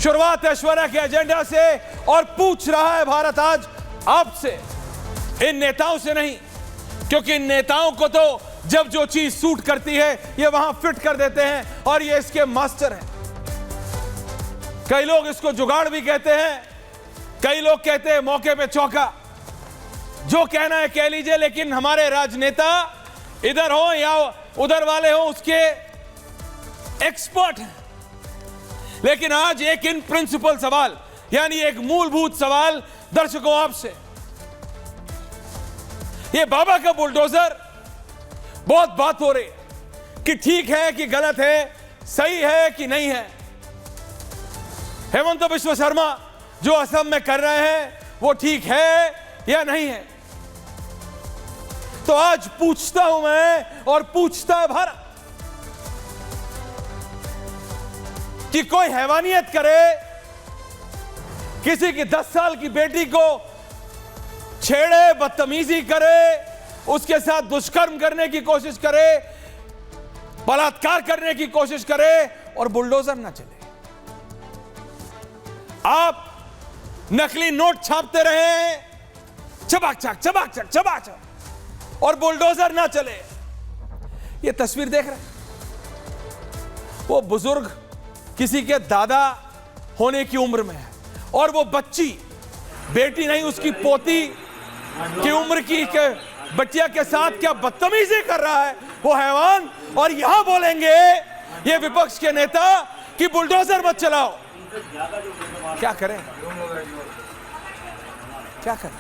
शुरुआत ऐश्वर्या के एजेंडा से और पूछ रहा है भारत आज आपसे, इन नेताओं से नहीं, क्योंकि इन नेताओं को तो जब जो चीज सूट करती है ये वहां फिट कर देते हैं और ये इसके मास्टर हैं। कई लोग इसको जुगाड़ भी कहते हैं, कई लोग कहते हैं मौके पे चौका। जो कहना है कह लीजिए, लेकिन हमारे राजनेता इधर हो या उधर वाले हो उसके एक्सपर्ट हैं। लेकिन आज एक इन प्रिंसिपल सवाल, यानी एक मूलभूत सवाल दर्शकों आपसे, ये बाबा का बुलडोजर, बहुत बात हो रही है कि ठीक है कि गलत है, सही है कि नहीं है। हेमंत बिश्व शर्मा जो असम में कर रहे हैं वो ठीक है या नहीं है। तो आज पूछता हूं मैं और पूछता है भारत कि कोई हैवानियत करे, किसी की 10 साल की बेटी को छेड़े, बदतमीजी करे, उसके साथ दुष्कर्म करने की कोशिश करे, बलात्कार करने की कोशिश करे और बुलडोजर ना चले। आप नकली नोट छापते रहे, चबाक चक चबाक चक चबाक चक, और बुलडोजर ना चले। ये तस्वीर देख रहे हैं, वो बुजुर्ग किसी के दादा होने की उम्र में है और वो बच्ची, बेटी नहीं उसकी पोती की उम्र की बच्चिया के साथ क्या बदतमीजी कर रहा है वो हैवान। और यहां बोलेंगे ये विपक्ष के नेता कि बुलडोजर मत चलाओ। क्या करें, क्या करें?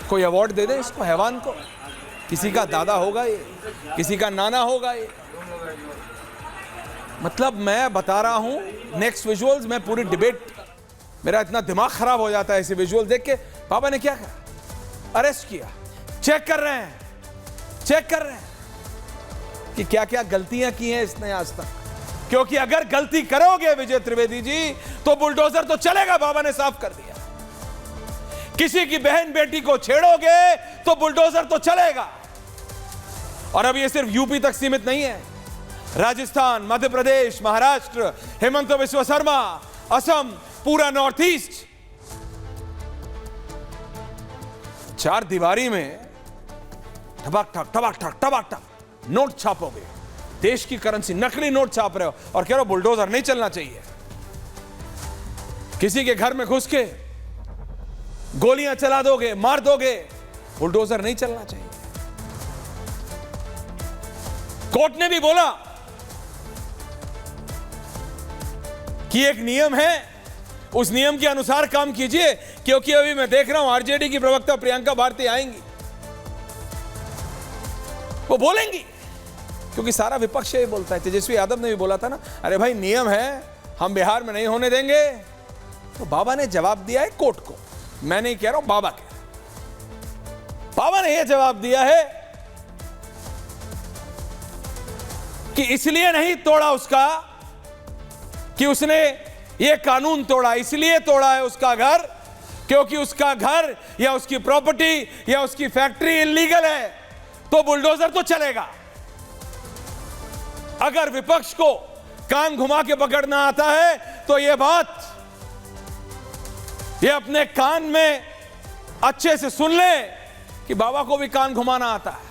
कोई अवार्ड दे दे इसको, हैवान को। किसी का दादा होगा ये, किसी का नाना होगा ये। मतलब मैं बता रहा हूं नेक्स्ट विजुअल्स में पूरी डिबेट, मेरा इतना दिमाग खराब हो जाता है ऐसे विजुअल देख के। पापा ने क्या करा, अरेस्ट किया, चेक कर रहे हैं, चेक कर रहे हैं कि क्या क्या गलतियां की हैं इसने आज तक। क्योंकि अगर गलती करोगे विजय त्रिवेदी जी तो बुलडोजर तो चलेगा, बाबा ने साफ कर दिया। किसी की बहन बेटी को छेड़ोगे तो बुलडोजर तो चलेगा। और अब ये सिर्फ यूपी तक सीमित नहीं है, राजस्थान, मध्य प्रदेश, महाराष्ट्र, हेमंत बिश्व शर्मा, असम, पूरा नॉर्थ ईस्ट, चार दीवारी में ठबाक ठक ठबाक ठक ठबाक ठक नोट छापोगे, देश की करेंसी, नकली नोट छाप रहे हो और कह रहे हो बुलडोजर नहीं चलना चाहिए। किसी के घर में घुस के गोलियां चला दोगे, मार दोगे, बुलडोजर नहीं चलना चाहिए। कोर्ट ने भी बोला कि एक नियम है, उस नियम के अनुसार काम कीजिए। क्योंकि अभी मैं देख रहा हूं आरजेडी की प्रवक्ता प्रियंका भारती आएंगी, वो बोलेंगी, क्योंकि सारा विपक्ष ये बोलता है। तेजस्वी यादव ने भी बोला था ना, अरे भाई नियम है, हम बिहार में नहीं होने देंगे। तो बाबा ने जवाब दिया है कोर्ट को, मैं नहीं कह रहा हूं, बाबा कह, बाबा ने यह जवाब दिया है कि इसलिए नहीं तोड़ा उसका कि उसने ये कानून तोड़ा, इसलिए तोड़ा है उसका घर क्योंकि उसका घर या उसकी प्रॉपर्टी या उसकी फैक्ट्री इल्लीगल है, तो बुलडोजर तो चलेगा। अगर विपक्ष को कान घुमा के पकड़ना आता है तो यह बात ये अपने कान में अच्छे से सुन ले कि बाबा को भी कान घुमाना आता है।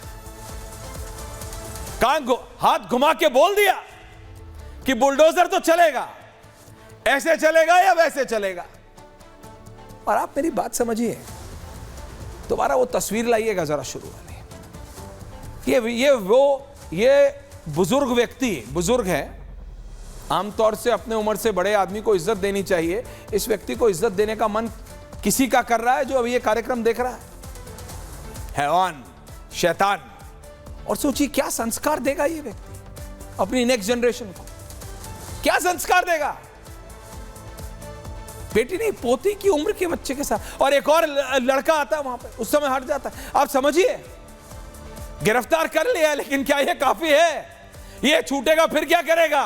हाथ घुमा के बोल दिया कि बुलडोजर तो चलेगा, ऐसे चलेगा या वैसे चलेगा। और आप मेरी बात समझिए, दोबारा वो तस्वीर लाइएगा जरा शुरू वाली। ये बुजुर्ग व्यक्ति, बुजुर्ग है, आमतौर से अपने उम्र से बड़े आदमी को इज्जत देनी चाहिए। इस व्यक्ति को इज्जत देने का मन किसी का कर रहा है जो अभी ये कार्यक्रम देख रहा है। हैवान, शैतान। और सोचिए क्या संस्कार देगा ये व्यक्ति अपनी नेक्स्ट जनरेशन को, क्या संस्कार देगा। बेटी नहीं, पोती की उम्र के बच्चे के साथ, और एक और लड़का आता है वहां पे, उस समय हट जाता है। आप समझिए, गिरफ्तार कर लिया, लेकिन क्या ये काफी है? ये छूटेगा फिर क्या करेगा?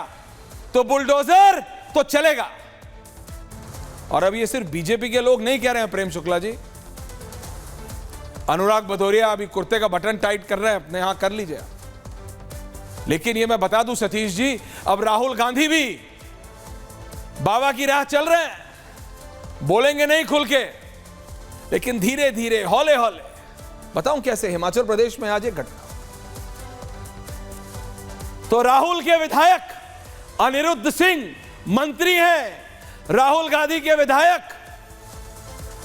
तो बुलडोजर तो चलेगा। और अब ये सिर्फ बीजेपी के लोग नहीं कह रहे हैं, प्रेम शुक्ला जी, अनुराग भदौरिया अभी कुर्ते का बटन टाइट कर रहे हैं अपने, यहां कर लीजिए। लेकिन ये मैं बता दूं सतीश जी, अब राहुल गांधी भी बाबा की राह चल रहे हैं, बोलेंगे नहीं खुल के, लेकिन धीरे धीरे हौले हौले। बताऊं कैसे? हिमाचल प्रदेश में आज एक घटना, तो राहुल के विधायक अनिरुद्ध सिंह मंत्री हैं, राहुल गांधी के विधायक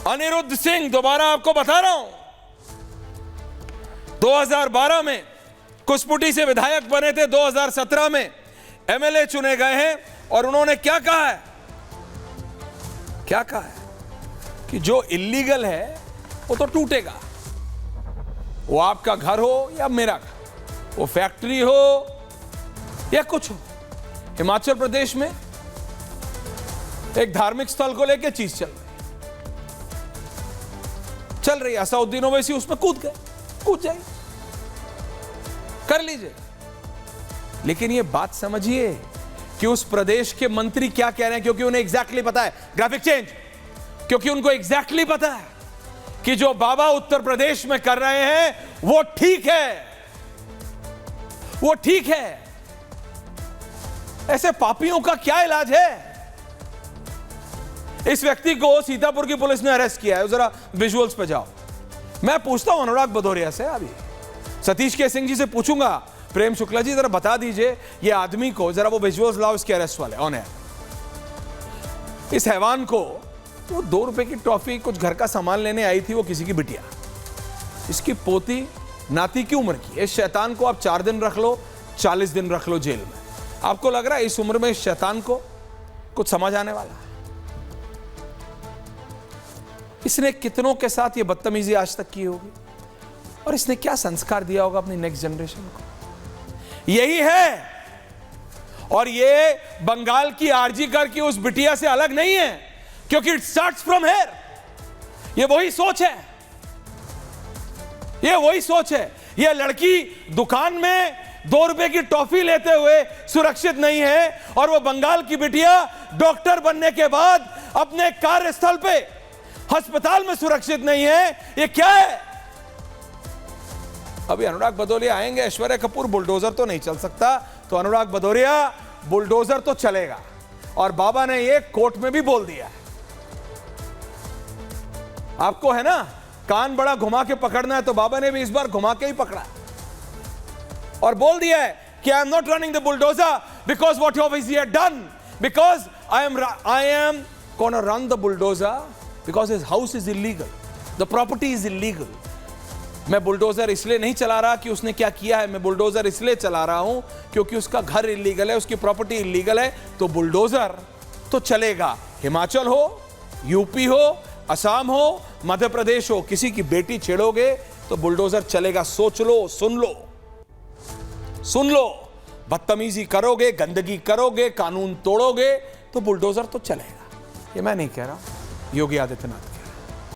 अनिरुद्ध सिंह, दोबारा आपको बता रहा हूं, 2012 में कुसपुटी से विधायक बने थे, 2017 में एमएलए चुने गए हैं, और उन्होंने क्या कहा है? क्या कहा है कि जो इल्लीगल है वो तो टूटेगा, वो आपका घर हो या मेरा घर, वो फैक्ट्री हो या कुछ हो। हिमाचल प्रदेश में एक धार्मिक स्थल को लेकर चीज चल रही है, असउद्दीन ओवैसी उसमें कूद जाइए, कर लीजिए, लेकिन ये बात समझिए कि उस प्रदेश के मंत्री क्या कह रहे हैं, क्योंकि उन्हें एग्जैक्टली पता है, ग्राफिक चेंज, क्योंकि उनको एग्जैक्टली पता है कि जो बाबा उत्तर प्रदेश में कर रहे हैं वो ठीक है, वो ठीक है। ऐसे पापियों का क्या इलाज है? इस व्यक्ति को सीतापुर की पुलिस ने अरेस्ट किया है, जरा विजुअल्स पे जाओ। मैं पूछता हूं अनुराग भदौरिया से, अभी सतीश के सिंह जी से पूछूंगा, प्रेम शुक्ला जी जरा बता दीजिए ये आदमी को, जरा वो विजुअल्स लाओ इसके अरेस्ट वाले ऑन है। इस हैवान को वो 2 रुपए की टॉफी कुछ घर का सामान लेने आई थी, वो किसी की बिटिया, इसकी पोती नाती की उम्र की। इस शैतान को आप 4 दिन रख लो, 40 दिन रख लो जेल में। आपको लग रहा है इस उम्र में इस शैतान को कुछ समझ आने वाला है? इसने कितनों के साथ ये बदतमीजी आज तक की होगी, और इसने क्या संस्कार दिया होगा अपनी नेक्स्ट जनरेशन को? यही है, और ये बंगाल की आरजी कर की उस बिटिया से अलग नहीं है, क्योंकि इट स्टार्ट्स फ्रॉम हियर। ये वही सोच है, ये वही सोच है। ये लड़की दुकान में 2 रुपए की टॉफी लेते हुए सुरक्षित नहीं है, और वो बंगाल की बिटिया डॉक्टर बनने के बाद अपने कार्यस्थल पे अस्पताल में सुरक्षित नहीं है। ये क्या है? अभी अनुराग भदौरिया आएंगे, ऐश्वर्या कपूर बुलडोजर तो नहीं चल सकता, तो अनुराग भदौरिया बुलडोजर तो चलेगा, और बाबा ने ये कोर्ट में भी बोल दिया है। आपको है ना कान बड़ा घुमा के पकड़ना है, तो बाबा ने भी इस बार घुमा के ही पकड़ा और बोल दिया है कि I am not running the bulldozer because what he had done, because I am gonna run the bulldozer because his house is illegal, the property is illegal. मैं बुलडोजर इसलिए नहीं चला रहा कि उसने क्या किया है, मैं बुलडोजर इसलिए चला रहा हूं क्योंकि उसका घर इलीगल है, उसकी प्रॉपर्टी इलीगल है, तो बुलडोजर तो चलेगा। हिमाचल हो, यूपी हो, असम हो, मध्य प्रदेश हो, किसी की बेटी छेड़ोगे तो बुलडोजर चलेगा। सोच लो, सुन लो, सुन लो। बदतमीजी करोगे, गंदगी करोगे, कानून तोड़ोगे तो बुलडोजर तो चलेगा। ये मैं नहीं कह रहा, योगी आदित्यनाथ